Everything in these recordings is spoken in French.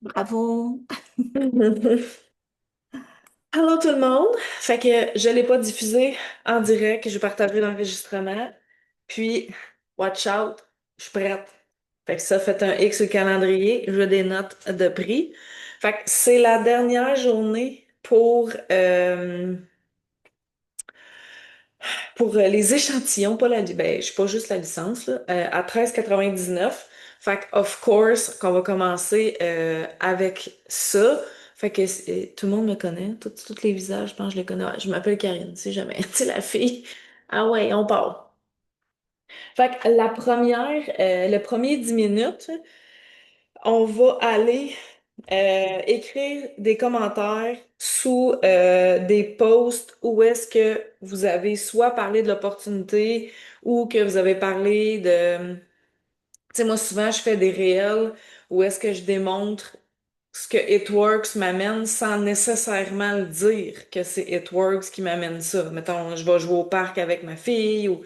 Bravo. Allô tout le monde. Fait que je l'ai pas diffusé en direct, j'ai partagé l'enregistrement. Puis, watch out, je suis prête. Fait que ça fait un X au calendrier, je veux des notes de prix. Fait que c'est la dernière journée pour les échantillons, pas ben, je suis pas juste la licence, là, à 13,99. Fait que, of course, qu'on va commencer avec ça. Fait que tout le monde me connaît, tous les visages, je pense que je les connais. Ouais, je m'appelle Karine, si jamais. Tu sais, la fille. Ah ouais, on part. Fait que le premier 10 minutes, on va aller écrire des commentaires sous des posts où est-ce que vous avez soit parlé de l'opportunité ou que vous avez parlé de... Tu sais, moi, souvent, je fais des réels où est-ce que je démontre ce que It Works m'amène sans nécessairement le dire que c'est It Works qui m'amène ça. Mettons, je vais jouer au parc avec ma fille ou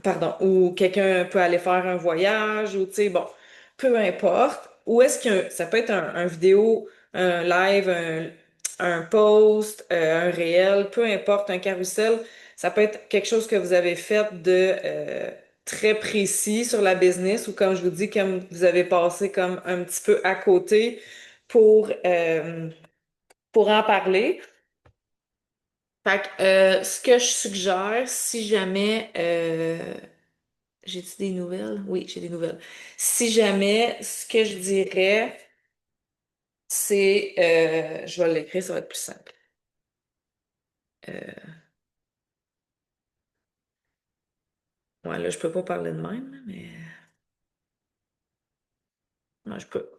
pardon, ou quelqu'un peut aller faire un voyage, ou tu sais, bon, peu importe. Ou est-ce ça peut être un vidéo, un live, un post, un réel, peu importe, un carrousel, ça peut être quelque chose que vous avez fait de très précis sur la business, ou comme je vous dis, comme vous avez passé comme un petit peu à côté pour en parler. Fait que, ce que je suggère, si jamais j'ai-tu des nouvelles? Oui, j'ai des nouvelles. Si jamais, ce que je dirais, c'est, je vais l'écrire, ça va être plus simple. Euh, ouais, là, je peux pas parler de même, là, mais non, je peux.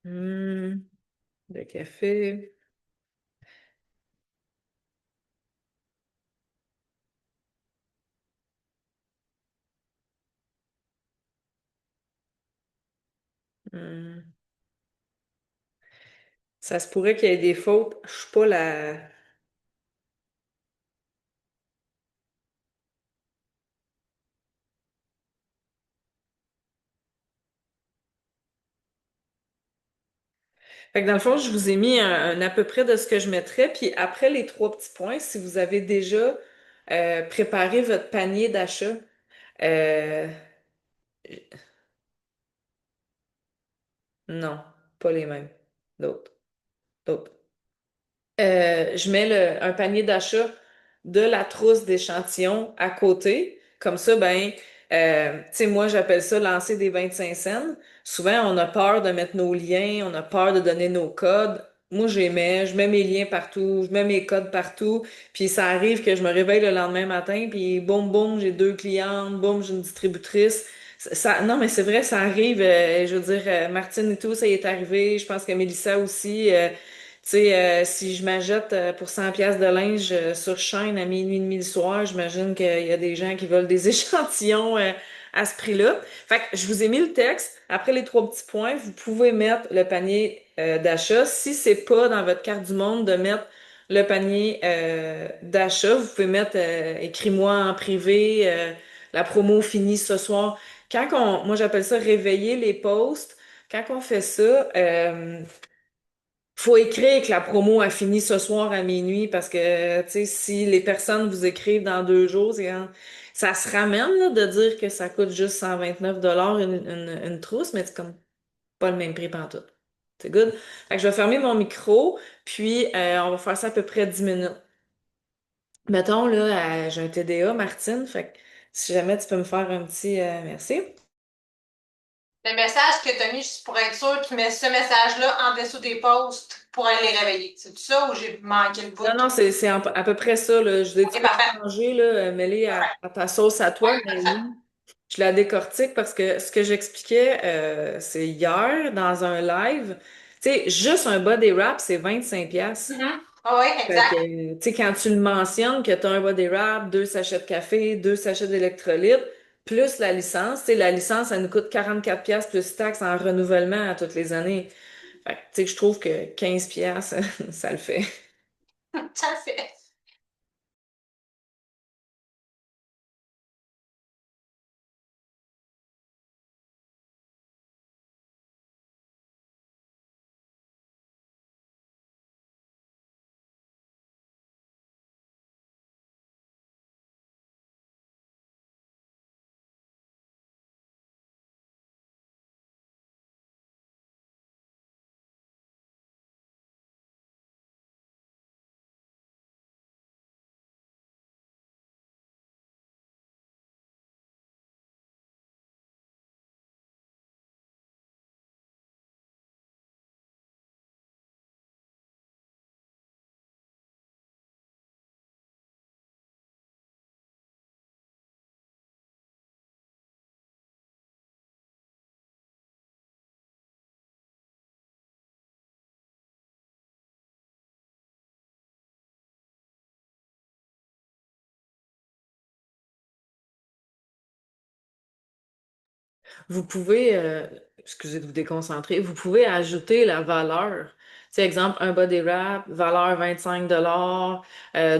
Hmm, le café. Hmm. Ça se pourrait qu'il y ait des fautes. Je suis pas la. Fait que dans le fond, je vous ai mis un à peu près de ce que je mettrais. Puis après les trois petits points, si vous avez déjà préparé votre panier d'achat, euh, non, pas les mêmes. D'autres. D'autres. Je mets un panier d'achat de la trousse d'échantillons à côté. Comme ça, ben, tu sais, moi, j'appelle ça lancer des 25 cents. Souvent, on a peur de mettre nos liens, on a peur de donner nos codes. Moi, je mets mes liens partout, je mets mes codes partout. Puis ça arrive que je me réveille le lendemain matin, puis boum, boum, j'ai deux clientes, boum, j'ai une distributrice. Non, mais c'est vrai, ça arrive. Je veux dire, Martine et tout, ça y est arrivé. Je pense que Mélissa aussi. Tu sais, si je m'achète pour 100 pièces de linge sur chaîne à minuit et demi le soir, j'imagine qu'il y a des gens qui veulent des échantillons à ce prix-là. Fait que je vous ai mis le texte. Après les trois petits points, vous pouvez mettre le panier d'achat. Si c'est pas dans votre carte du monde de mettre le panier d'achat, vous pouvez mettre écris-moi en privé, la promo finit ce soir. Moi j'appelle ça réveiller les posts. Quand on fait ça, faut écrire que la promo a fini ce soir à minuit parce que, tu sais, si les personnes vous écrivent dans 2 jours, ça se ramène là, de dire que ça coûte juste 129 $ une trousse, mais c'est comme pas le même prix pantoute. C'est good? Fait que je vais fermer mon micro, puis on va faire ça à peu près 10 minutes. Mettons, là, j'ai un TDA, Martine, fait que si jamais tu peux me faire un petit merci. Le message que tu as mis, juste pour être sûr, tu mets ce message-là en dessous des posts pour aller les réveiller. C'est tout ça ou j'ai manqué le Non, bout? non, c'est à peu près ça, là. Je dis, tu OK, peux parfait. changer, là, mêler à ta sauce à toi, Ouais, mais parfait. oui, je la décortique parce que ce que j'expliquais, c'est hier dans un live, tu sais, juste un body wrap, c'est 25 pièces. Mhm. Ah oui, Fait exact. que, tu sais, quand tu le mentionnes que tu as un body wrap, deux sachets de café, deux sachets d'électrolytes, plus la licence, tu sais, la licence, ça nous coûte 44 pièces plus taxes en renouvellement à toutes les années. Fait que, tu sais, je trouve que 15 pièces, ça le fait. Ça le fait. Vous pouvez, excusez de vous déconcentrer, vous pouvez ajouter la valeur. Tu sais, exemple, un body wrap, valeur 25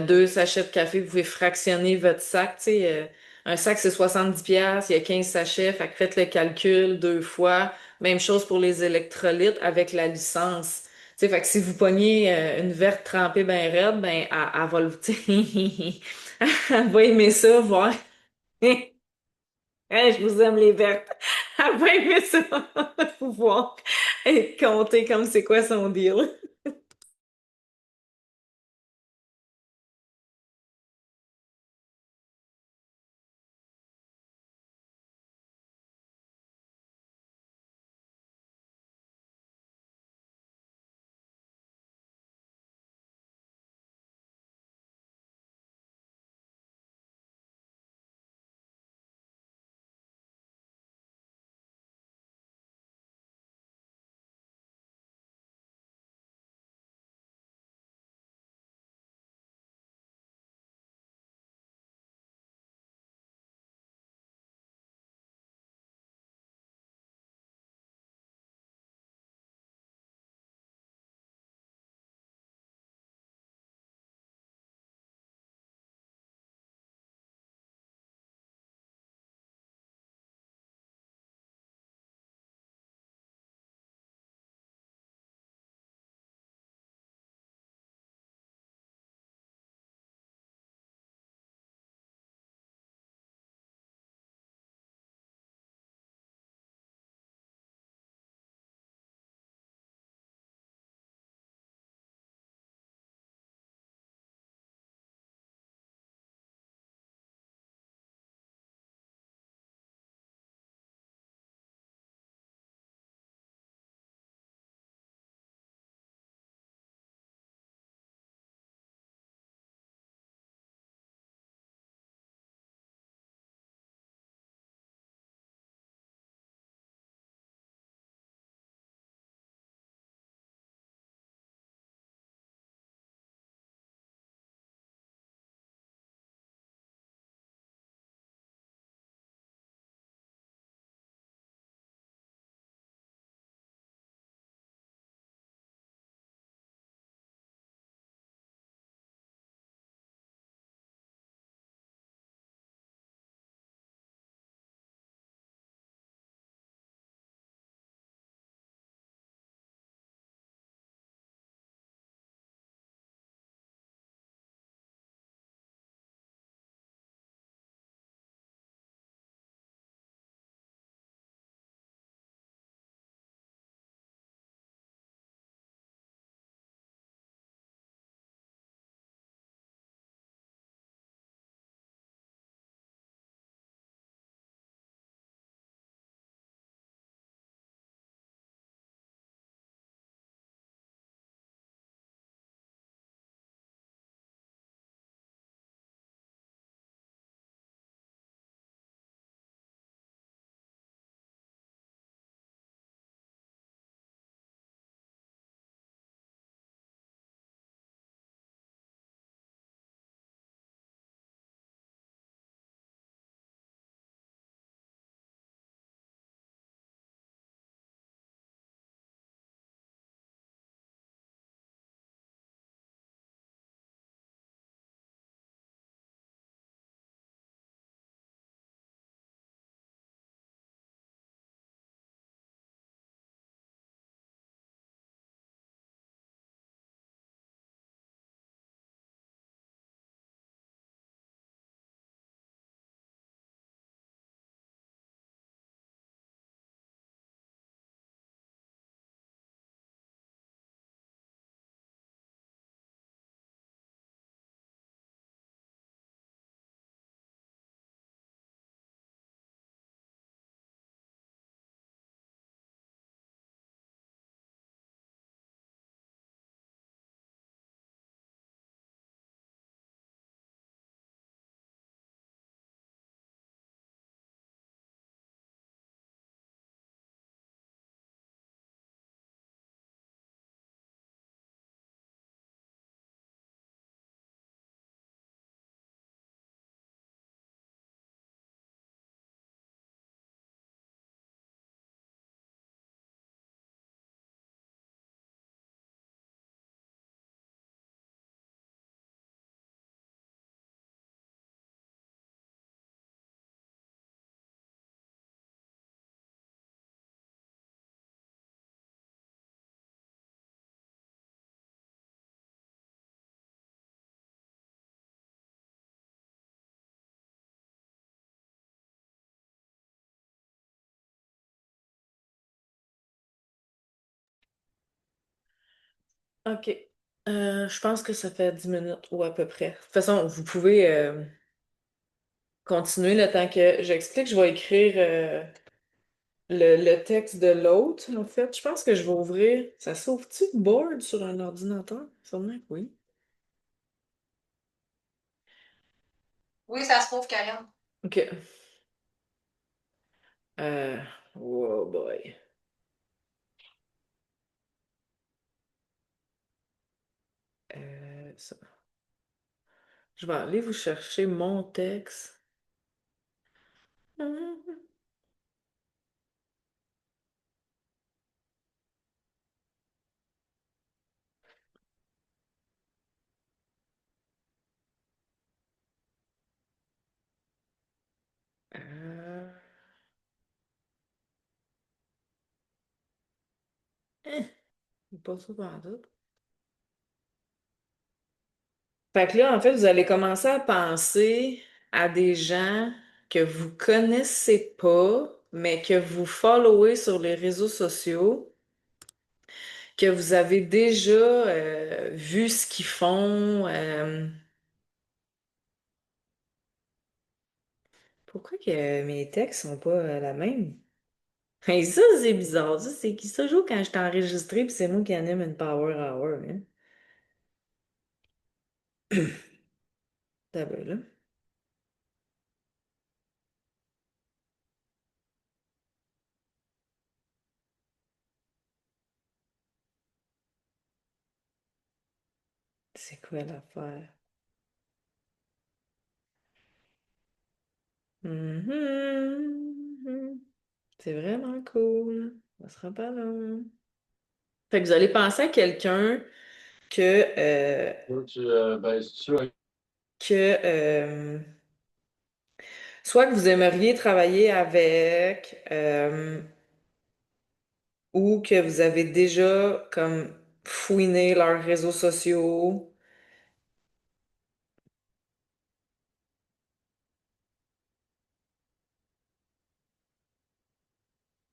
deux sachets de café, vous pouvez fractionner votre sac. Tu sais, un sac, c'est 70 pièces, il y a 15 sachets, fait que faites le calcul deux fois. Même chose pour les électrolytes avec la licence. Tu sais, fait que si vous pognez une verte trempée ben raide, ben, elle va tu sais, elle va aimer ça, voir. Hey, je vous aime les vertes. Elle va aimer ça, pouvoir et compter comme c'est quoi son deal. OK. Je pense que ça fait 10 minutes ou à peu près. De toute façon, vous pouvez continuer le temps que j'explique. Je vais écrire le texte de l'autre, en fait. Je pense que je vais ouvrir. Ça s'ouvre-tu Board sur un ordinateur? Sûrement que oui. Oui, ça se trouve, Karen. OK. Euh, oh boy. Ça. Je vais aller vous chercher mon texte. Euh, pas ça pendant. Fait que là, en fait, vous allez commencer à penser à des gens que vous connaissez pas, mais que vous followez sur les réseaux sociaux, que vous avez déjà vu ce qu'ils font. Pourquoi que mes textes sont pas la même? Et ça, c'est bizarre. Ça, c'est qui ça joue quand je t'ai enregistré, puis c'est moi qui anime une Power Hour, hein? T'as vu, là? C'est quoi l'affaire? Mhm. C'est vraiment cool. Ça sera pas long. Fait que vous allez penser à quelqu'un que, ben, c'est sûr. Que soit que vous aimeriez travailler avec ou que vous avez déjà comme fouiné leurs réseaux sociaux.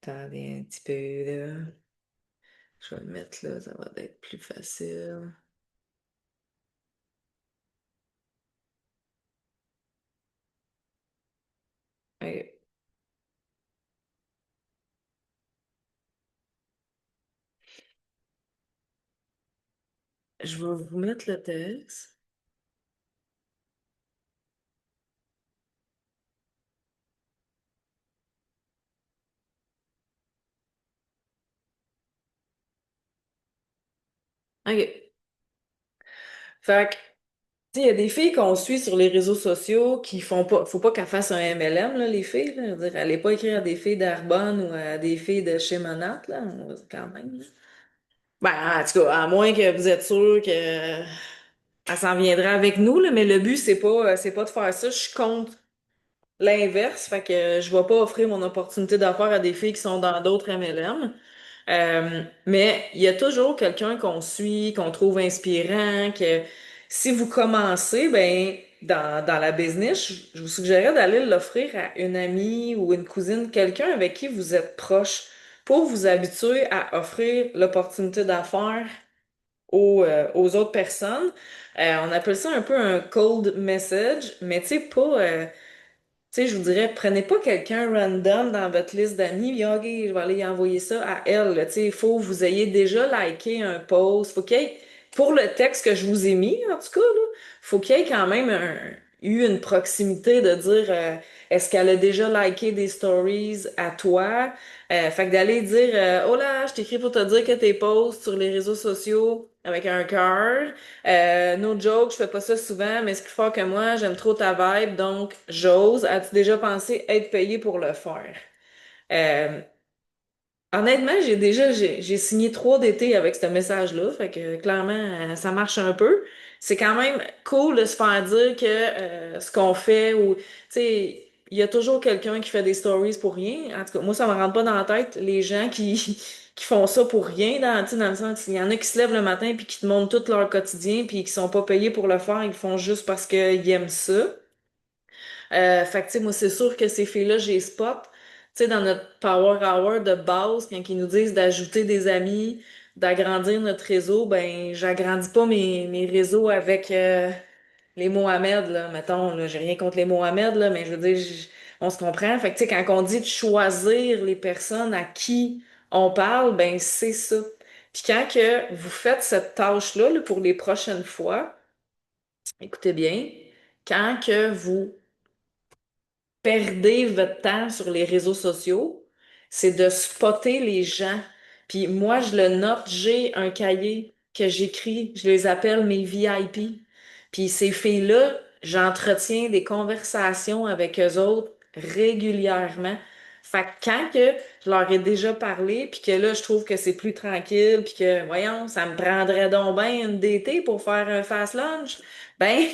Attendez un petit peu là. Je vais le mettre là, ça va être plus facile. Ok. Je vais vous mettre le texte. OK. Fait que tu sais, il y a des filles qu'on suit sur les réseaux sociaux qui font pas. Faut pas qu'elles fassent un MLM, là, les filles. Là. Je veux dire, allez pas écrire à des filles d'Arbonne ou à des filles de chez Monat, là, quand même. Là. Ben, en tout cas, à moins que vous êtes sûr que elle s'en viendra avec nous, là, mais le but, c'est pas de faire ça. Je suis contre l'inverse. Fait que je vais pas offrir mon opportunité d'affaires à des filles qui sont dans d'autres MLM. Mais il y a toujours quelqu'un qu'on suit, qu'on trouve inspirant, que si vous commencez, ben, dans la business, je vous suggérerais d'aller l'offrir à une amie ou une cousine, quelqu'un avec qui vous êtes proche pour vous habituer à offrir l'opportunité d'affaires aux autres personnes. On appelle ça un peu un cold message, mais tu sais, pas, tu sais, je vous dirais, prenez pas quelqu'un random dans votre liste d'amis, puis OK, je vais aller y envoyer ça à elle. Là. Tu sais, il faut que vous ayez déjà liké un post. Faut qu'il y ait, pour le texte que je vous ai mis, en tout cas, là, faut qu'il y ait quand même eu une proximité de dire est-ce qu'elle a déjà liké des stories à toi? Fait que d'aller dire oh là, je t'écris pour te dire que tes posts sur les réseaux sociaux avec un cœur. No joke, je fais pas ça souvent, mais c'est plus fort que moi, j'aime trop ta vibe, donc j'ose. As-tu déjà pensé être payé pour le faire? Euh, Honnêtement, j'ai signé 3 d'été avec ce message-là, fait que clairement, ça marche un peu. C'est quand même cool de se faire dire que ce qu'on fait ou, tu sais, il y a toujours quelqu'un qui fait des stories pour rien. En tout cas, moi, ça me rentre pas dans la tête les gens qui font ça pour rien, tu sais, dans le sens, il y en a qui se lèvent le matin puis qui te montrent tout leur quotidien puis qui sont pas payés pour le faire, ils le font juste parce qu'ils aiment ça. Fait que, tu sais, moi, c'est sûr que ces filles-là, j'ai spot. Tu sais, dans notre Power Hour de base, quand ils nous disent d'ajouter des amis d'agrandir notre réseau, ben j'agrandis pas mes réseaux avec les Mohamed, là, mettons, là, j'ai rien contre les Mohamed, là, mais je veux dire, on se comprend. Fait que, tu sais, quand on dit de choisir les personnes à qui on parle, ben c'est ça. Puis quand que vous faites cette tâche-là, là, pour les prochaines fois, écoutez bien, quand que vous perdez votre temps sur les réseaux sociaux, c'est de spotter les gens. Puis moi, je le note, j'ai un cahier que j'écris, je les appelle mes VIP. Puis ces filles-là, j'entretiens des conversations avec eux autres régulièrement. Fait que quand que je leur ai déjà parlé, puis que là, je trouve que c'est plus tranquille, puis que, voyons, ça me prendrait donc bien une DT pour faire un fast lunch, ben,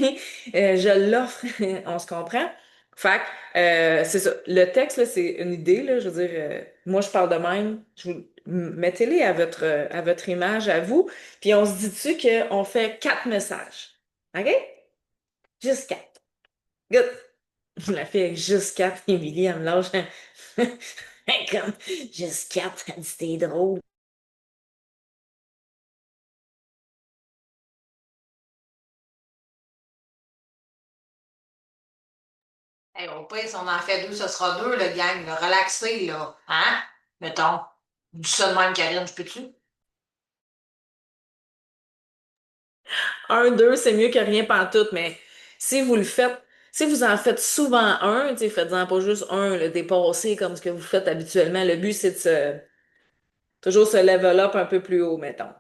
je l'offre, on se comprend? Fait que, c'est ça. Le texte, là, c'est une idée, là. Je veux dire, moi, je parle de même. Mettez-les à votre image, à vous. Puis on se dit-tu qu'on fait 4 messages? OK? Juste 4. Good. Je la fais avec juste 4. Émilie, elle me lâche comme, juste 4, elle dit, t'es drôle. Hey, au pire, si on en fait deux, ce sera deux, le gang, là. Relaxé, là. Hein? Mettons. Du ça de même, Karine, je peux-tu? Un, deux, c'est mieux que rien pantoute, mais si vous le faites, si vous en faites souvent un, tu sais, faites-en pas juste un, le dépasser comme ce que vous faites habituellement. Le but, c'est de toujours se level up un peu plus haut, mettons.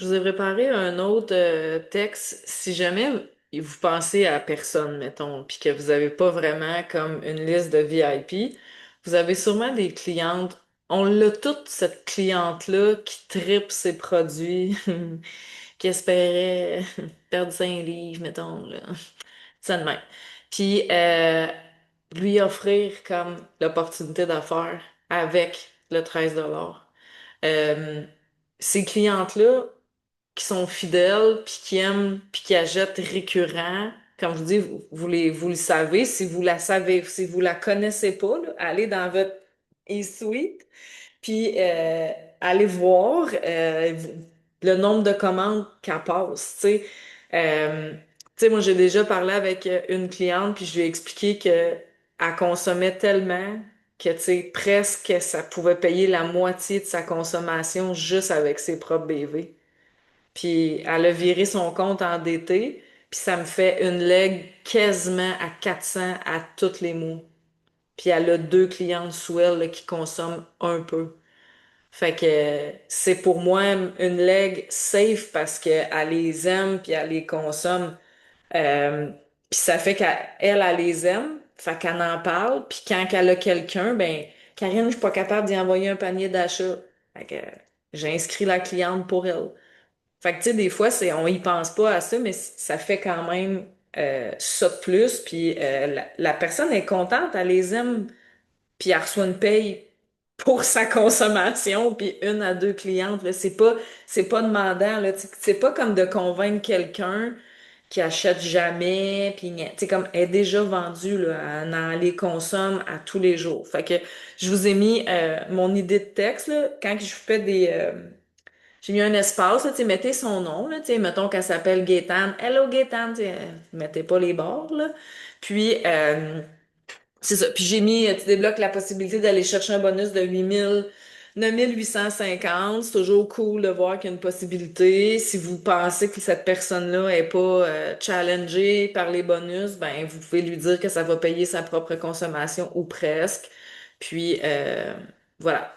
Je vous ai préparé un autre texte. Si jamais vous pensez à personne, mettons, puis que vous n'avez pas vraiment comme une liste de VIP, vous avez sûrement des clientes. On l'a toute, cette cliente-là qui tripe ses produits, qui espérait perdre 5 livres, mettons, là. Ça de même. Puis lui offrir comme l'opportunité d'affaires avec le 13 $. Euh, Ces clientes-là qui sont fidèles, puis qui aiment, puis qui achètent récurrent, comme je vous dis, vous le savez, si vous la savez, si vous la connaissez pas, là, allez dans votre e-suite, puis allez voir le nombre de commandes qu'elle passe, tu sais. Moi, j'ai déjà parlé avec une cliente, puis je lui ai expliqué que elle consommait tellement que, tu sais, presque ça pouvait payer la moitié de sa consommation juste avec ses propres BV. Puis elle a viré son compte endetté, puis ça me fait une leg quasiment à 400 à tous les mois. Puis elle a deux clientes sous elle là, qui consomment un peu. Fait que c'est pour moi une leg safe parce qu'elle les aime puis elle les consomme. Puis ça fait elle les aime, fait qu'elle en parle. Puis quand elle a quelqu'un, ben Karine, je suis pas capable d'y envoyer un panier d'achat. Fait que j'ai inscrit la cliente pour elle. Fait que, tu sais, des fois, on y pense pas à ça, mais ça fait quand même ça de plus. Puis la personne est contente, elle les aime, puis elle reçoit une paye pour sa consommation, puis une à deux clientes. Là, c'est pas demandant. Là, tu sais, c'est pas comme de convaincre quelqu'un qui achète jamais, puis tu sais, comme elle est déjà vendue, là, elle en les consomme à tous les jours. Fait que je vous ai mis mon idée de texte, là, quand je fais j'ai mis un espace, là, tu sais, mettez son nom, là, tu sais, mettons qu'elle s'appelle Gaétane. Hello Gaétane, tu sais, mettez pas les bords, là. Puis, c'est ça. Puis j'ai mis, tu débloques la possibilité d'aller chercher un bonus de 9 850. C'est toujours cool de voir qu'il y a une possibilité. Si vous pensez que cette personne-là est pas challengée par les bonus, ben vous pouvez lui dire que ça va payer sa propre consommation ou presque. Puis, voilà.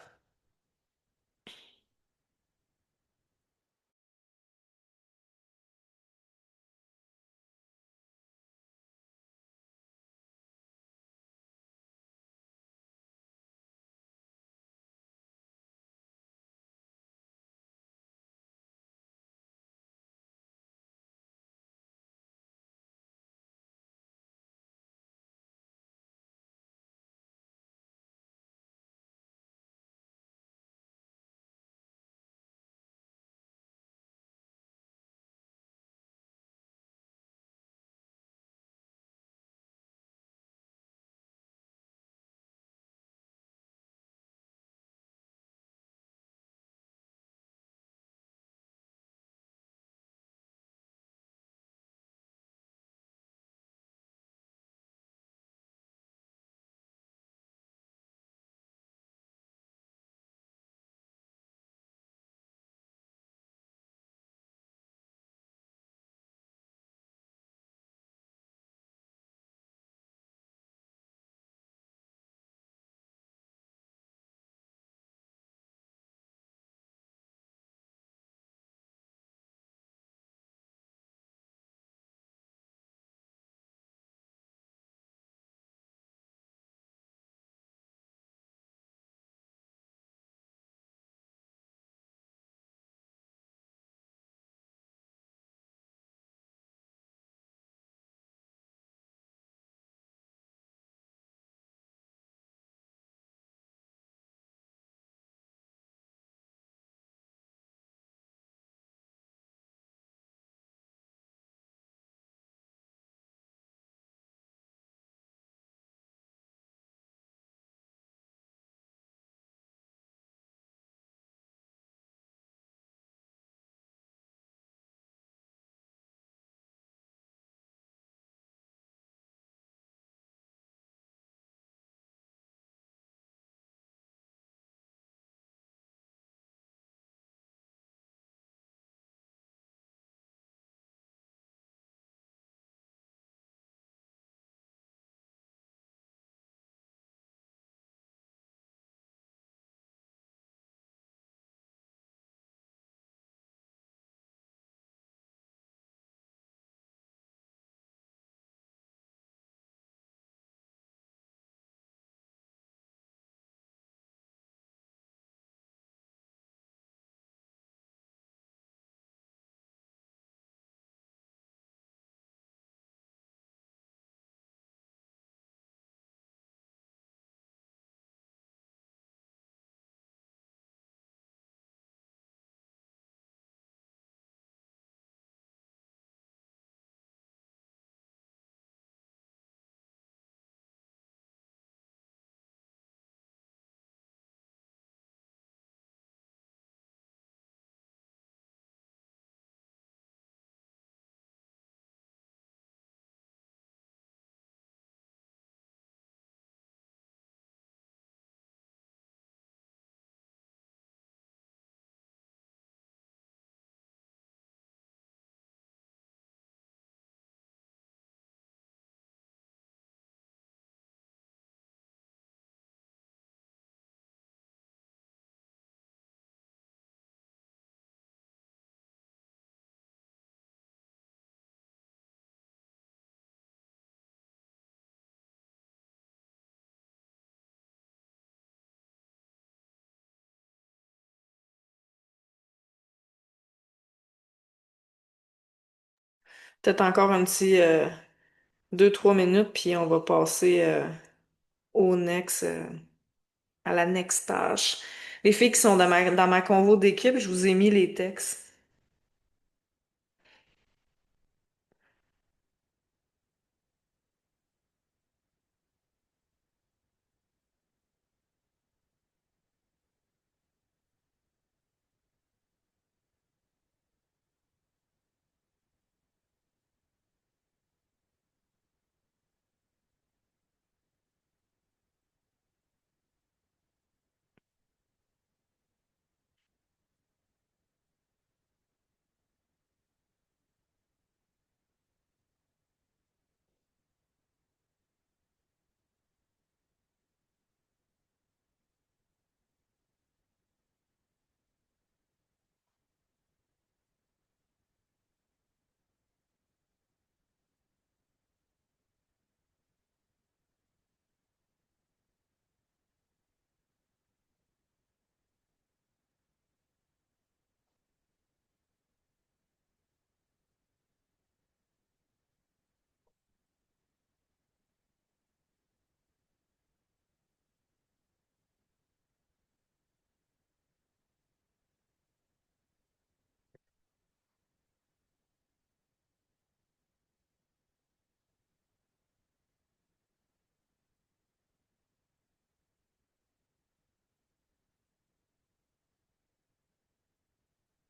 Peut-être encore un petit 2-3 minutes, puis on va passer au next, à la next tâche. Les filles qui sont dans ma convo d'équipe, je vous ai mis les textes.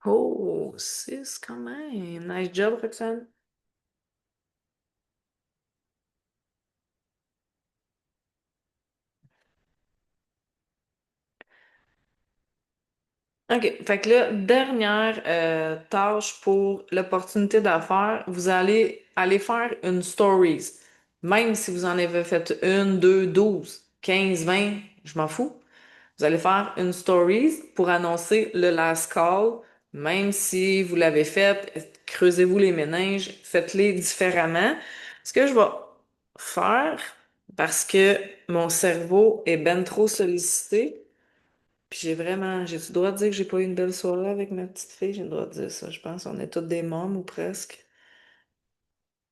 Oh, 6 quand même. Nice job, Roxane. OK. Fait que là, dernière tâche pour l'opportunité d'affaires, vous allez aller faire une stories. Même si vous en avez fait une, deux, 12, 15, 20, je m'en fous. Vous allez faire une stories pour annoncer le last call. Même si vous l'avez fait, creusez-vous les méninges, faites-les différemment. Ce que je vais faire, parce que mon cerveau est ben trop sollicité, puis j'ai-tu le droit de dire que j'ai pas eu une belle soirée avec ma petite fille? J'ai le droit de dire ça, je pense. On est toutes des mômes ou presque.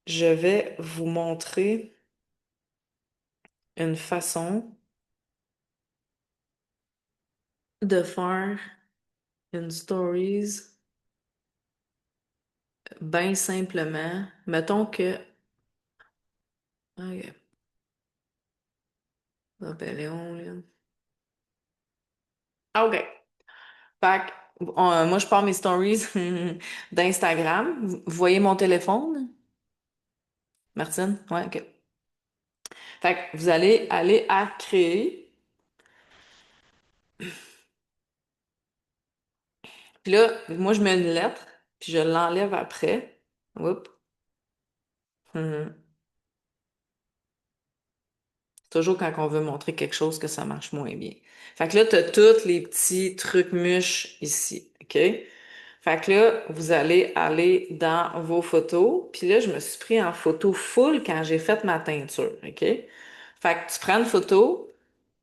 Je vais vous montrer une façon de faire une stories bien simplement. Mettons que... OK. Ah ben Léon, là. Ah, OK. Fait que, moi, je pars mes stories d'Instagram. Vous voyez mon téléphone, Martine? Ouais, OK. Fait que vous allez aller à créer. Puis là, moi, je mets une lettre, puis je l'enlève après. Oups. Mhm. Toujours quand on veut montrer quelque chose que ça marche moins bien. Fait que là, tu as tous les petits trucs mûches ici. OK? Fait que là, vous allez aller dans vos photos. Puis là, je me suis pris en photo full quand j'ai fait ma teinture. OK? Fait que tu prends une photo,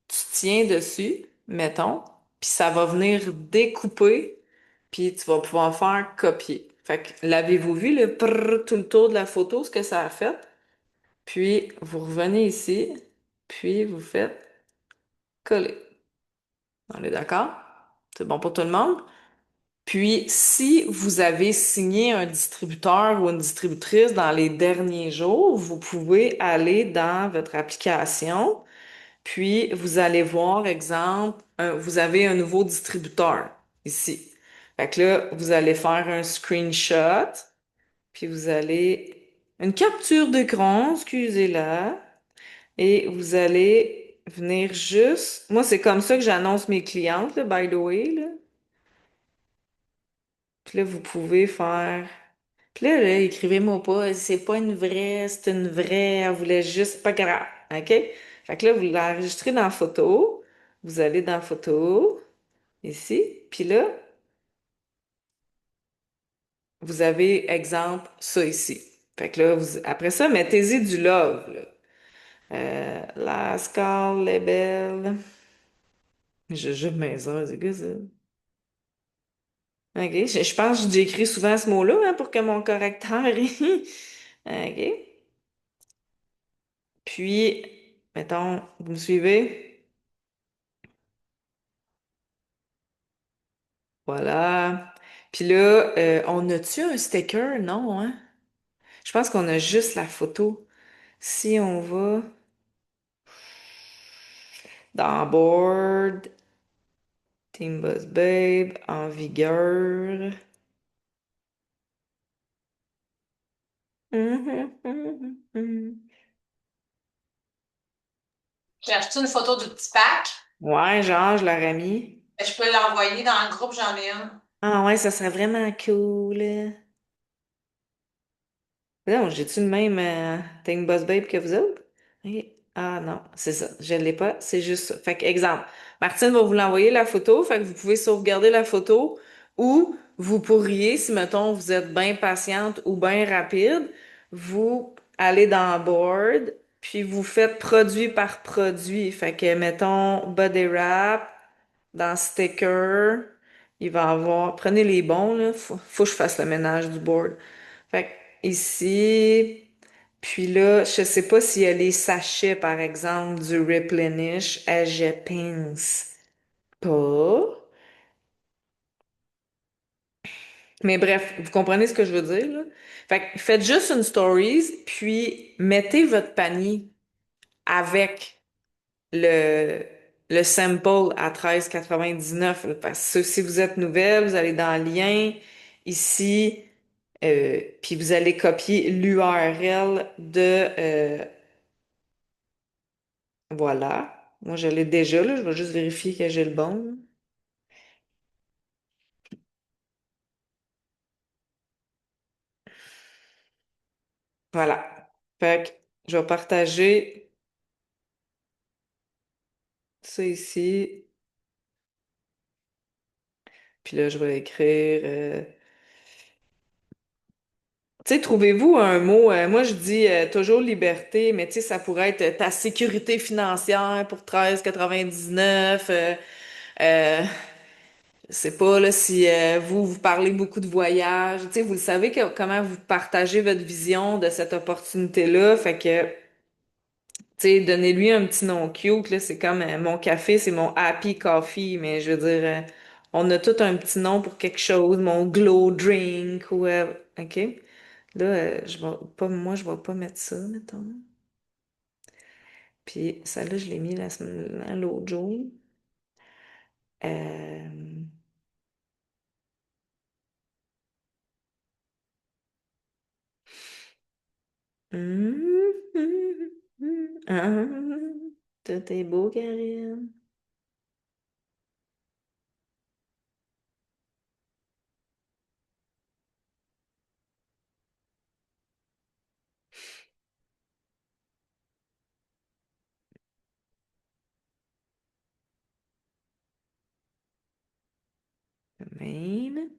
tu tiens dessus, mettons, puis ça va venir découper, puis tu vas pouvoir faire copier. Fait que l'avez-vous vu le prrr tout le tour de la photo, ce que ça a fait? Puis vous revenez ici, puis vous faites coller. On est d'accord? C'est bon pour tout le monde? Puis, si vous avez signé un distributeur ou une distributrice dans les derniers jours, vous pouvez aller dans votre application, puis vous allez voir, exemple, vous avez un nouveau distributeur ici. Fait que là, vous allez faire un screenshot, puis vous allez une capture d'écran, excusez-la, et vous allez venir juste. Moi, c'est comme ça que j'annonce mes clientes, là, by the way, là. Puis là, vous pouvez faire. Puis là, écrivez-moi pas, c'est pas une vraie, c'est une vraie, elle voulait juste, pas grave, OK? Fait que là, vous l'enregistrez dans photo, vous allez dans photo, ici, puis là, vous avez, exemple, ça ici. Fait que là, après ça, mettez-y du love, là. La Scar Label. Je mes heures, c'est que ça? OK. Je pense que j'écris souvent ce mot-là hein, pour que mon correcteur. OK. Puis, mettons, vous me suivez? Voilà. Puis là, on a-tu un sticker? Non, hein? Je pense qu'on a juste la photo. Si on va dans Board, Team Boss Babe, en vigueur. J'ai acheté une photo du petit pack. Ouais, genre, je l'aurais mis. Je peux l'envoyer dans le groupe, j'en ai une. Ah ouais, ça serait vraiment cool. Non, j'ai-tu le même Team Boss Babe que vous autres? Ok. Ah non, c'est ça. Je l'ai pas, c'est juste ça. Fait que, exemple, Martine va vous l'envoyer la photo, fait que vous pouvez sauvegarder la photo ou vous pourriez, si mettons vous êtes bien patiente ou bien rapide, vous allez dans Board, puis vous faites produit par produit. Fait que, mettons, body wrap, dans sticker, il va avoir, prenez les bons, là, faut que je fasse le ménage du board. Fait que ici, puis là, je sais pas s'il y a les sachets, par exemple, du Replenish, je pense pas. Mais bref, vous comprenez ce que je veux dire, là? Fait que faites juste une stories, puis mettez votre panier avec le, le sample à 13,99 là, parce que si vous êtes nouvelle, vous allez dans le lien ici, puis vous allez copier l'URL voilà. Moi, je l'ai déjà, là. Je vais juste vérifier que j'ai le bon. Voilà. Fait que je vais partager ça ici. Puis là, je vais écrire. Tu sais, trouvez-vous un mot? Moi, je dis toujours liberté, mais tu sais, ça pourrait être ta sécurité financière pour 13,99. Euh, je sais pas là, si vous parlez beaucoup de voyage. Tu sais, vous le savez comment vous partagez votre vision de cette opportunité-là. Fait que tu sais, donnez-lui un petit nom cute, là, c'est comme mon café, c'est mon happy coffee, mais je veux dire, on a tout un petit nom pour quelque chose, mon glow drink ou OK? Là, moi, je vais pas mettre ça, mettons. Puis celle-là, je l'ai mis l'autre jour. Euh, hum, hum, Tout est beau, Karine. Même.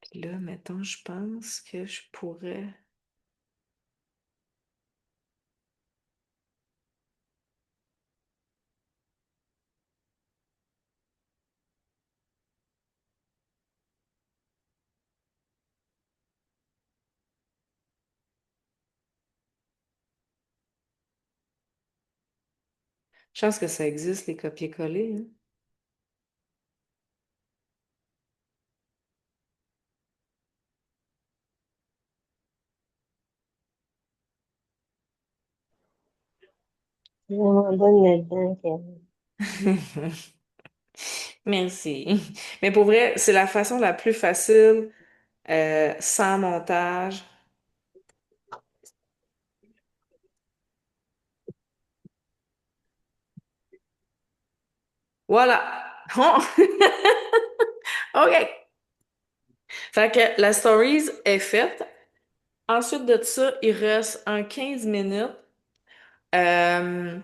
Puis là, mettons, je pense que je pourrais. Je pense que ça existe, les copier-coller, hein. Vraiment bonne là-dedans, Karine. Merci. Mais pour vrai, c'est la façon la plus facile, sans montage. Voilà. OK. Fait que la stories est faite. Ensuite de ça, il reste un 15 minutes. Euh,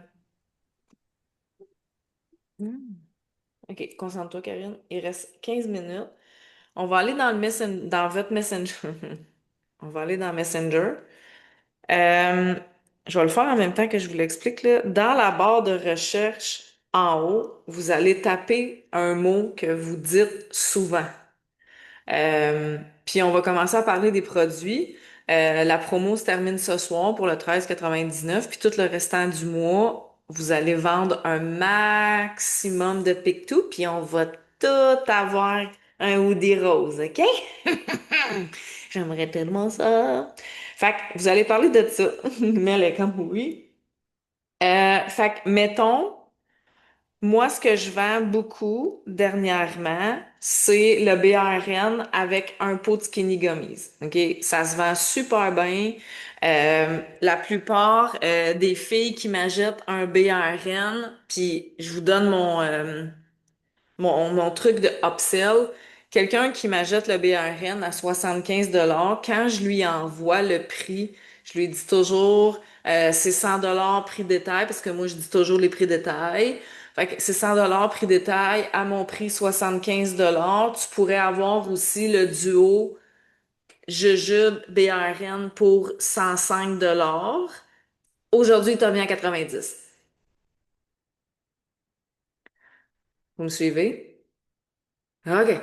hmm, OK, concentre-toi, Karine. Il reste 15 minutes. On va aller dans dans votre Messenger. On va aller dans Messenger. Euh, je vais le faire en même temps que je vous l'explique, là. Dans la barre de recherche en haut, vous allez taper un mot que vous dites souvent. Puis on va commencer à parler des produits. La promo se termine ce soir pour le 13,99. Puis tout le restant du mois, vous allez vendre un maximum de pick-to, puis on va tout avoir un hoodie rose, OK? J'aimerais tellement ça. Fait que vous allez parler de ça. Mais elle est comme oui. Fait que mettons. Moi, ce que je vends beaucoup dernièrement, c'est le BRN avec un pot de skinny gummies. OK? Ça se vend super bien. La plupart des filles qui m'achètent un BRN, puis je vous donne mon truc de upsell. Quelqu'un qui m'achète le BRN à 75 $, quand je lui envoie le prix, je lui dis toujours c'est 100 $ prix détail, parce que moi je dis toujours les prix détail. Fait que c'est 100 $ prix détail à mon prix 75 $. Tu pourrais avoir aussi le duo Jujube BRN pour 105 $. Aujourd'hui, il t'a mis à 90. Vous me suivez? OK.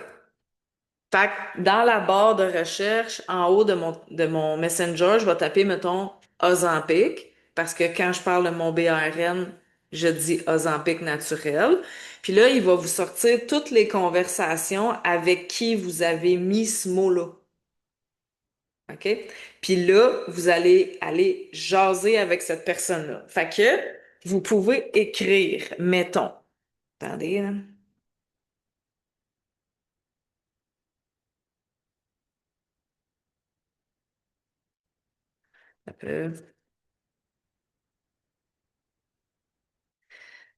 Fait que dans la barre de recherche, en haut de mon Messenger, je vais taper, mettons, Ozempic, parce que quand je parle de mon BRN, je dis Ozempic naturel. Puis là, il va vous sortir toutes les conversations avec qui vous avez mis ce mot-là. OK? Puis là, vous allez aller jaser avec cette personne-là. Fait que vous pouvez écrire, mettons. Attendez, là. Un peu.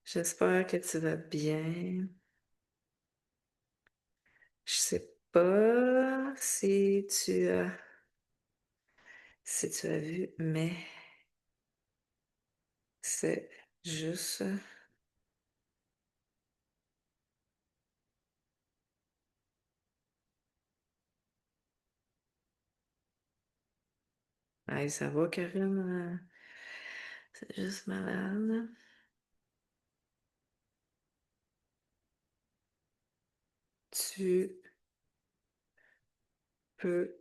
J'espère que tu vas bien. Je sais pas si tu as vu, mais c'est juste. Hey, ça va, Karine? C'est juste malade. Tu peux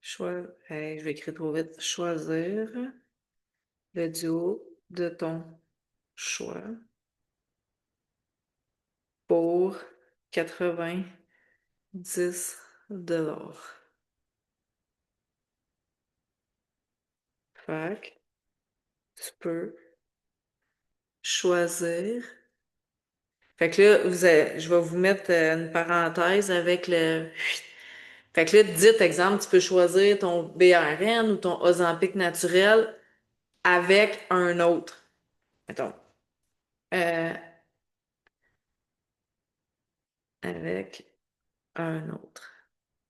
choisir. Hey, je vais écrire trop vite. Choisir le duo de ton choix pour 90 $. Fait que tu peux choisir. Fait que là, je vais vous mettre une parenthèse avec le. Fait que là, dites, exemple, tu peux choisir ton BRN ou ton Ozempic naturel avec un autre. Mettons. Euh, avec un autre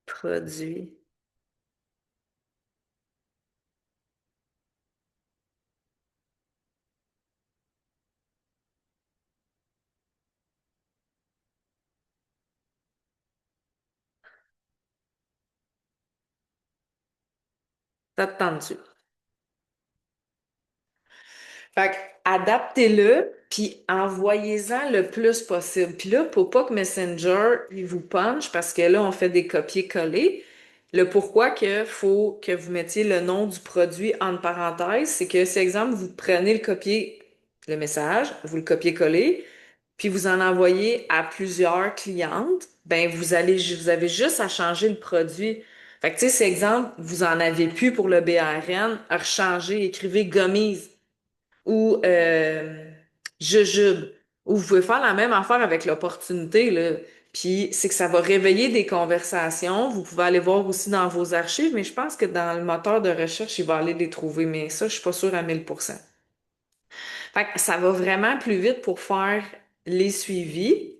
produit. Ça te tente-tu? Fait que, adaptez-le, puis envoyez-en le plus possible. Puis là, pour pas que Messenger, il vous punch, parce que là, on fait des copier-coller, le pourquoi que faut que vous mettiez le nom du produit en parenthèse, c'est que, si exemple, vous prenez le message, vous le copiez-collez, puis vous en envoyez à plusieurs clientes, ben vous avez juste à changer le produit. Fait que, tu sais, si exemple, vous en avez plus pour le BRN, rechanger, écrivez gummies ou jujube. Ou vous pouvez faire la même affaire avec l'opportunité, là. Puis c'est que ça va réveiller des conversations. Vous pouvez aller voir aussi dans vos archives, mais je pense que dans le moteur de recherche, il va aller les trouver. Mais ça, je suis pas sûre à 1000%. Fait que ça va vraiment plus vite pour faire les suivis.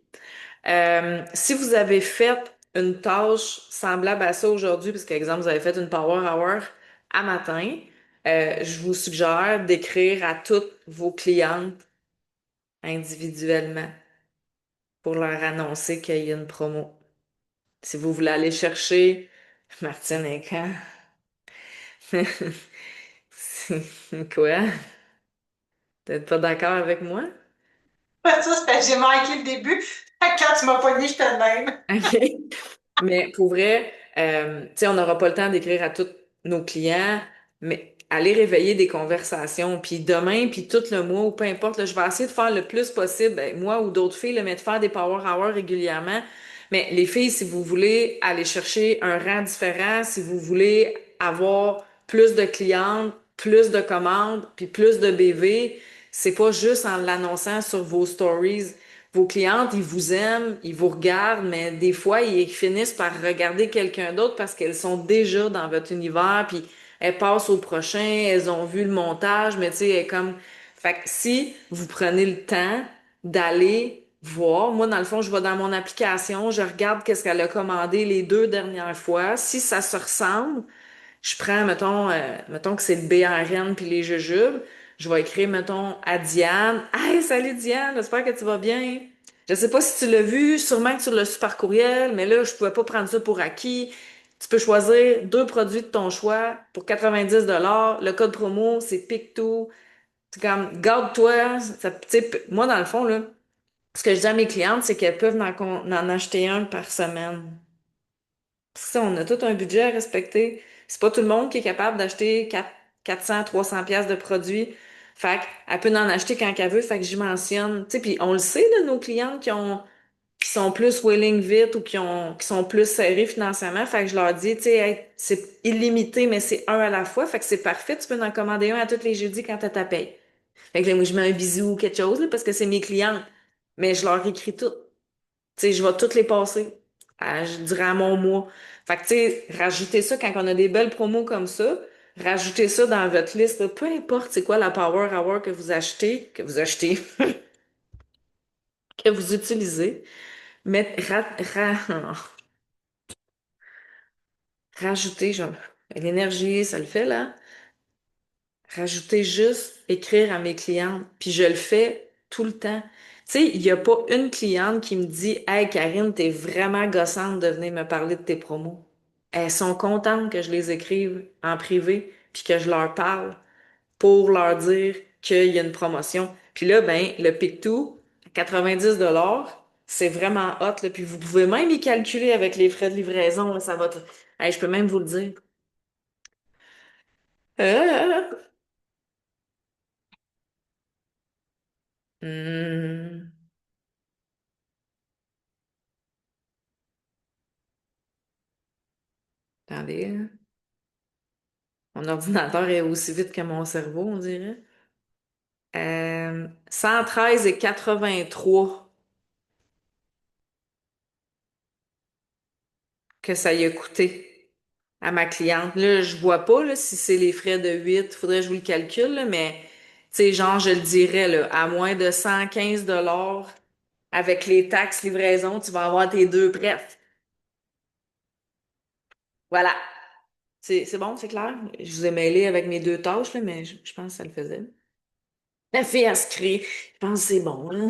Si vous avez fait une tâche semblable à ça aujourd'hui, parce qu'exemple, vous avez fait une power hour à matin, je vous suggère d'écrire à toutes vos clientes individuellement pour leur annoncer qu'il y a une promo. Si vous voulez aller chercher Martine et quand? Quoi? T'es pas d'accord avec moi? Ça, c'est parce que j'ai manqué le début. Quand tu m'as pogné, je te le même. OK. Mais pour vrai, tu sais, on n'aura pas le temps d'écrire à tous nos clients, mais aller réveiller des conversations, puis demain, puis tout le mois, ou peu importe, là, je vais essayer de faire le plus possible, ben, moi ou d'autres filles, là, mais de faire des power hours régulièrement. Mais les filles, si vous voulez aller chercher un rang différent, si vous voulez avoir plus de clientes, plus de commandes, puis plus de BV, c'est pas juste en l'annonçant sur vos stories. Vos clientes, ils vous aiment, ils vous regardent, mais des fois, ils finissent par regarder quelqu'un d'autre parce qu'elles sont déjà dans votre univers, puis elles passent au prochain, elles ont vu le montage, mais tu sais, elles comme... Fait que si vous prenez le temps d'aller voir, moi, dans le fond, je vais dans mon application, je regarde qu'est-ce qu'elle a commandé les 2 dernières fois. Si ça se ressemble, je prends, mettons que c'est le BRN puis les jujubes. Je vais écrire, mettons, à Diane. Hey, salut Diane, j'espère que tu vas bien. Je sais pas si tu l'as vu, sûrement que tu l'as su par courriel, mais là, je pouvais pas prendre ça pour acquis. Tu peux choisir 2 produits de ton choix pour 90 $. Le code promo, c'est PIC2. C'est comme, garde-toi. Tu sais, moi, dans le fond, là, ce que je dis à mes clientes, c'est qu'elles peuvent en acheter un par semaine. Ça, on a tout un budget à respecter. C'est pas tout le monde qui est capable d'acheter 400, 300 pièces de produits. Fait qu'elle peut en acheter quand elle veut. Fait que j'y mentionne. Tu sais, puis on le sait, de nos clientes qui sont plus willing vite ou qui sont plus serrées financièrement. Fait que je leur dis, tu sais, hey, c'est illimité, mais c'est un à la fois. Fait que c'est parfait. Tu peux en commander un à tous les jeudis quand tu ta paye. Fait que là, moi, je mets un bisou ou quelque chose, là, parce que c'est mes clientes. Mais je leur écris tout. Tu sais, je vais toutes les passer, je dirais à mon mois. Fait que, tu sais, rajoutez ça quand on a des belles promos comme ça. Rajoutez ça dans votre liste, là. Peu importe c'est quoi la Power Hour que vous utilisez. Mais rajoutez, genre, l'énergie, ça le fait, là. Rajoutez juste écrire à mes clientes. Puis je le fais tout le temps. Tu sais, il n'y a pas une cliente qui me dit, Hey Karine, t'es vraiment gossante de venir me parler de tes promos. Elles sont contentes que je les écrive en privé puis que je leur parle pour leur dire qu'il y a une promotion. Puis là, ben, le Pic-Tout, 90 $, c'est vraiment hot, là. Puis vous pouvez même y calculer avec les frais de livraison, là, ça va. Hey, je peux même vous le dire. Euh, hmm, attendez, hein. Mon ordinateur est aussi vite que mon cerveau, on dirait. 113,83 que ça y a coûté à ma cliente. Là, je vois pas là, si c'est les frais de 8, faudrait que je vous le calcule, là, mais tu sais, genre, je le dirais, là, à moins de 115 $ avec les taxes livraison, tu vas avoir tes deux prêts. Voilà. C'est bon, c'est clair? Je vous ai mêlé avec mes 2 tâches, là, mais je pense que ça le faisait. La fille, elle se crie. Je pense que c'est bon, là.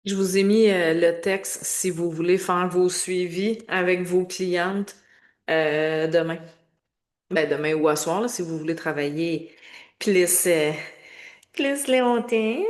Je vous ai mis le texte si vous voulez faire vos suivis avec vos clientes demain. Ben, demain ou à soir, là, si vous voulez travailler plus, plus longtemps.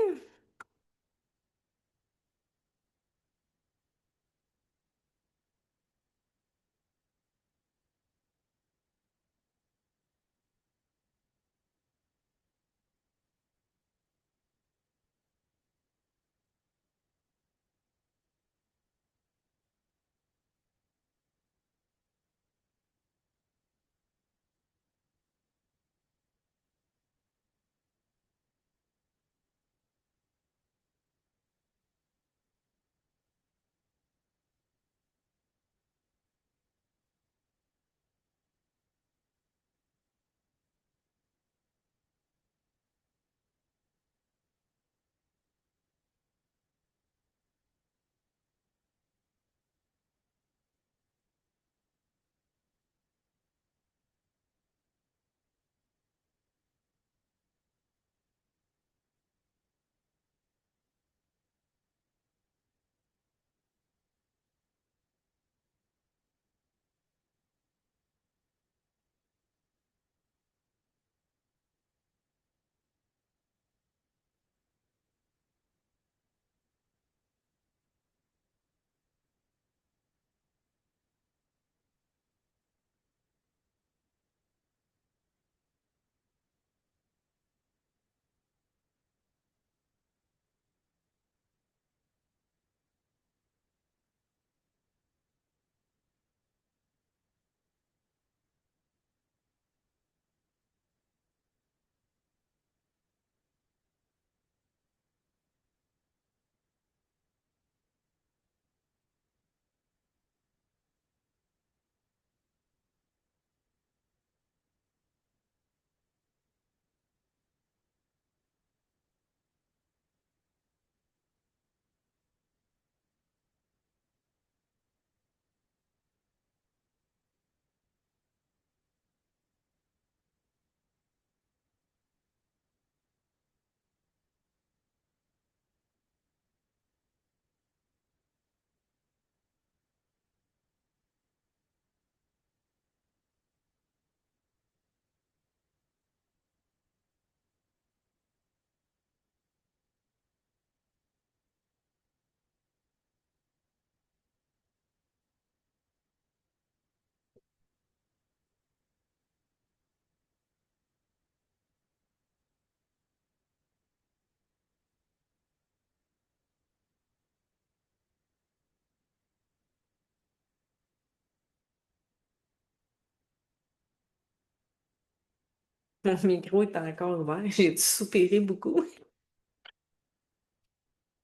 Mon micro est encore ouvert. J'ai dû soupirer beaucoup.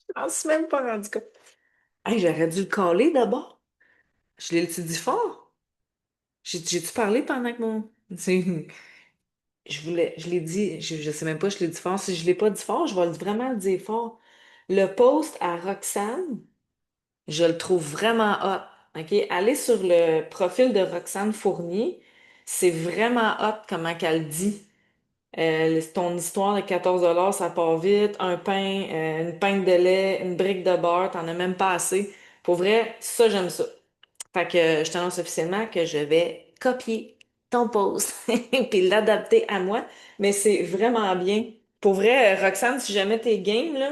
Je m'en suis même pas rendu compte. Hey, j'aurais dû le caler d'abord. Je l'ai-tu dit fort? J'ai-tu parlé pendant que mon... je l'ai dit, je sais même pas, je l'ai dit fort. Si je l'ai pas dit fort, je vais vraiment le dire fort. Le post à Roxane, je le trouve vraiment hot. OK? Allez sur le profil de Roxane Fournier. C'est vraiment hot comment qu'elle dit. Ton histoire de 14 ça part vite. Un pain, une pinte de lait, une brique de beurre, t'en as même pas assez. Pour vrai, ça, j'aime ça. Fait que je t'annonce officiellement que je vais copier ton post puis l'adapter à moi. Mais c'est vraiment bien. Pour vrai, Roxane, si jamais t'es game, là,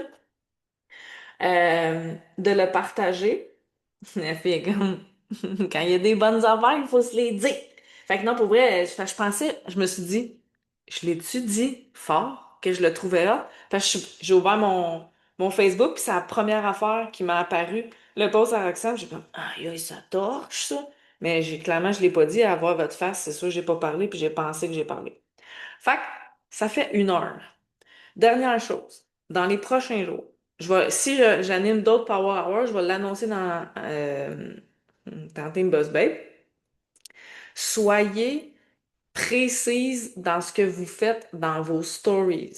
de le partager. Elle fait comme quand il y a des bonnes affaires, il faut se les dire. Fait que non, pour vrai, je pensais, je me suis dit, je l'ai-tu dit fort que je le trouvais là? Parce que j'ai ouvert mon Facebook, puis c'est la première affaire qui m'a apparu. Le post à Roxane, j'ai comme, aïe, aïe, ça torche, ça. Mais clairement, je l'ai pas dit à voir votre face, c'est sûr, j'ai pas parlé, puis j'ai pensé que j'ai parlé. Fait que ça fait 1 heure. Dernière chose, dans les prochains jours, si j'anime d'autres Power Hours, je vais l'annoncer dans Team Boss Babe. Soyez précise dans ce que vous faites dans vos stories.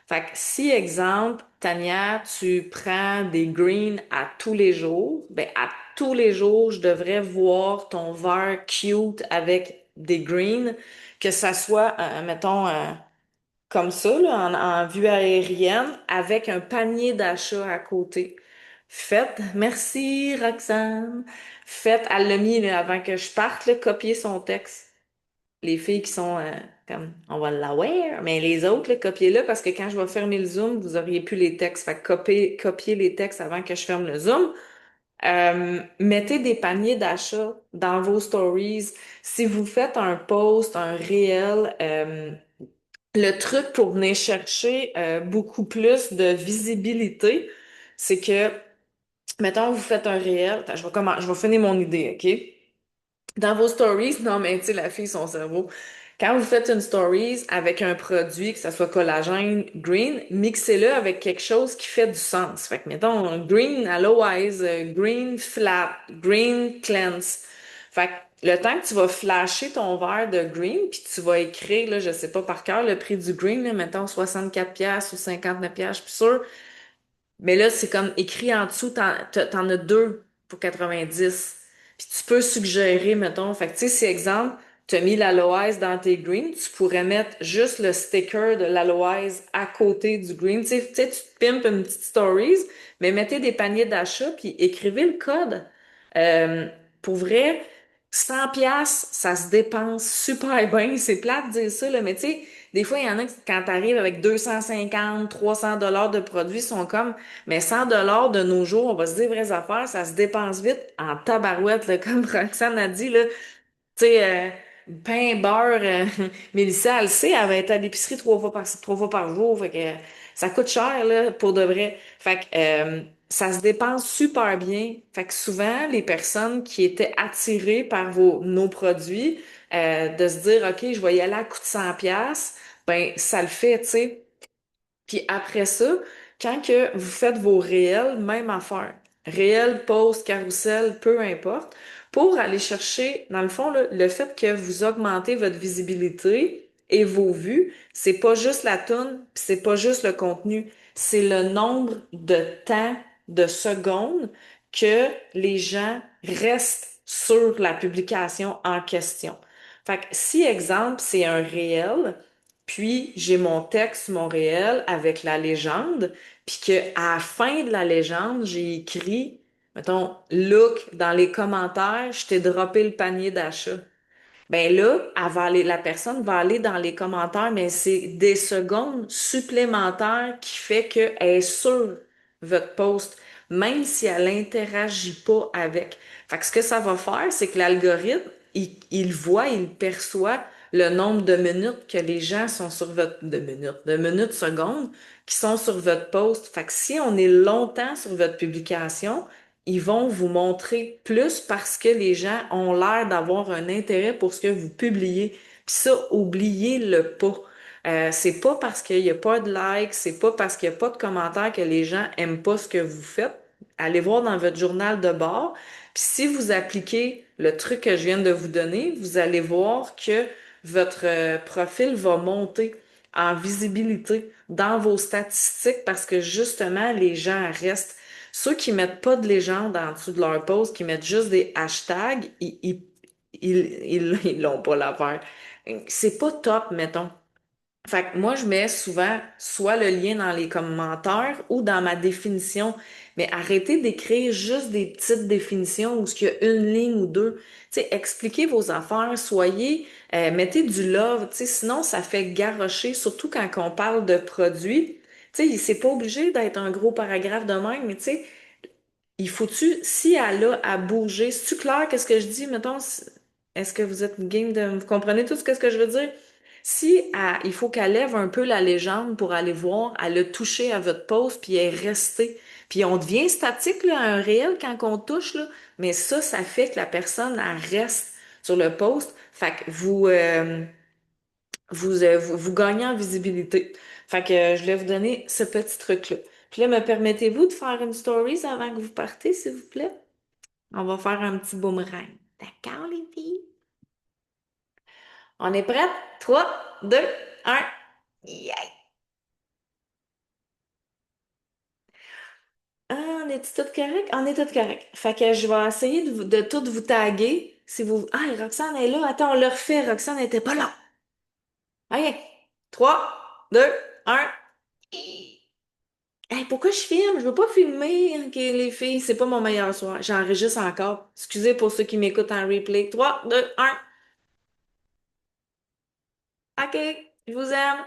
Fait que si, exemple, Tania, tu prends des greens à tous les jours, ben à tous les jours, je devrais voir ton verre cute avec des greens, que ça soit, mettons, comme ça, là, en vue aérienne, avec un panier d'achat à côté. Faites, merci Roxane. Faites, elle l'a mis là, avant que je parte, là, copier son texte. Les filles qui sont comme, on va l'aware, mais les autres, là, copiez-le parce que quand je vais fermer le Zoom, vous auriez plus les textes. Fait que copier les textes avant que je ferme le Zoom. Mettez des paniers d'achat dans vos stories. Si vous faites un post, un réel, le truc pour venir chercher beaucoup plus de visibilité, c'est que, mettons, vous faites un réel. Attends, je vais finir mon idée, OK? Dans vos stories, non, mais tu sais, la fille, son cerveau. Quand vous faites une stories avec un produit, que ce soit collagène, green, mixez-le avec quelque chose qui fait du sens. Fait que, mettons, green aloe, green flat, green cleanse. Fait que le temps que tu vas flasher ton verre de green, puis tu vas écrire, là, je sais pas par cœur, le prix du green, là, mettons 64 pièces ou 59 pièces, je suis sûre. Mais là, c'est comme écrit en dessous, t'en as deux pour 90. Puis tu peux suggérer, mettons, fait que tu sais, si exemple, tu as mis l'aloès dans tes greens, tu pourrais mettre juste le sticker de l'aloès à côté du green. Tu sais, tu te pimpes une petite stories, mais mettez des paniers d'achat puis écrivez le code. Euh, pour vrai, 100 piastres, ça se dépense super bien. C'est plate de dire ça, là, mais tu sais, des fois, il y en a qui, quand t'arrives avec 250, 300 dollars de produits, sont comme, mais 100 dollars de nos jours, on va se dire vraies affaires, ça se dépense vite en tabarouette, là, comme Roxane a dit, là. Tu sais, pain, beurre, Mélissa, elle sait, elle va être à l'épicerie 3 fois par jour. Fait que ça coûte cher, là, pour de vrai. Fait que ça se dépense super bien. Fait que souvent, les personnes qui étaient attirées par nos produits, de se dire, OK, je vais y aller à coût de 100 pièces, ben, ça le fait, tu sais. Puis après ça, quand que vous faites vos réels, même affaire. Réel, post, carrousel, peu importe, pour aller chercher, dans le fond, là, le fait que vous augmentez votre visibilité et vos vues, c'est pas juste la toune, puis c'est pas juste le contenu, c'est le nombre de temps, de secondes que les gens restent sur la publication en question. Fait que si, exemple, c'est un réel, puis j'ai mon texte, mon réel avec la légende, puis que à la fin de la légende, j'ai écrit, mettons, look, dans les commentaires, je t'ai droppé le panier d'achat. Ben là, la personne va aller dans les commentaires, mais c'est des secondes supplémentaires qui fait qu'elle est sur votre post, même si elle n'interagit pas avec. Fait que ce que ça va faire, c'est que l'algorithme, il voit, il perçoit le nombre de minutes que les gens sont sur de minutes, secondes, qui sont sur votre post. Fait que si on est longtemps sur votre publication, ils vont vous montrer plus parce que les gens ont l'air d'avoir un intérêt pour ce que vous publiez. Puis ça, oubliez-le pas. C'est pas parce qu'il n'y a pas de likes, c'est pas parce qu'il n'y a pas de commentaires que les gens aiment pas ce que vous faites. Allez voir dans votre journal de bord. Puis si vous appliquez le truc que je viens de vous donner, vous allez voir que votre profil va monter en visibilité dans vos statistiques parce que justement, les gens restent. Ceux qui mettent pas de légende en dessous de leur post, qui mettent juste des hashtags, ils l'ont pas l'affaire. C'est pas top, mettons. Fait que moi, je mets souvent soit le lien dans les commentaires ou dans ma définition. Mais arrêtez d'écrire juste des petites définitions où il y a une ligne ou deux. Tu sais, expliquez vos affaires, mettez du love, tu sais, sinon ça fait garrocher, surtout quand on parle de produits. Tu sais, c'est pas obligé d'être un gros paragraphe de même, mais tu sais, il faut-tu, si elle a à bouger, c'est-tu clair qu'est-ce que je dis, mettons, est-ce que vous êtes game de, vous comprenez tout ce que je veux dire? Si il faut qu'elle lève un peu la légende pour aller voir, elle a touché à votre poste, puis elle est restée. Puis on devient statique, là, un réel quand on touche, là, mais ça fait que la personne, elle reste sur le poste. Fait que vous gagnez en visibilité. Fait que je vais vous donner ce petit truc-là. Puis là, me permettez-vous de faire une stories avant que vous partez, s'il vous plaît? On va faire un petit boomerang. D'accord, les filles? On est prêtes? 3, 2, 1. Yeah! Ah, on est toutes correct? On est toutes correct. Fait que je vais essayer de toutes vous taguer. Si vous... Ah, Roxane est là. Attends, on le refait. Roxane n'était pas là. OK. 3, 2, 1. Hey, pourquoi je filme? Je veux pas filmer, ok, les filles, c'est pas mon meilleur soir. J'enregistre encore. Excusez pour ceux qui m'écoutent en replay. 3, 2, 1. OK, je vous aime.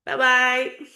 Bye bye.